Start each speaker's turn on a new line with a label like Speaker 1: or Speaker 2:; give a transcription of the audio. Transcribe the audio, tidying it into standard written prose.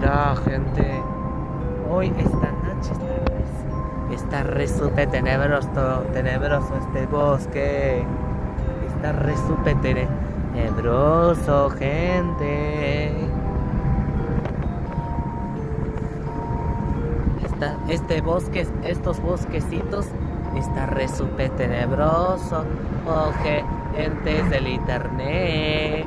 Speaker 1: Hola, gente. Hoy esta noche está re súper tenebroso este bosque. Está re súper tenebroso, gente. Este bosque, estos bosquecitos, está re súper tenebroso. Oh, gentes del internet.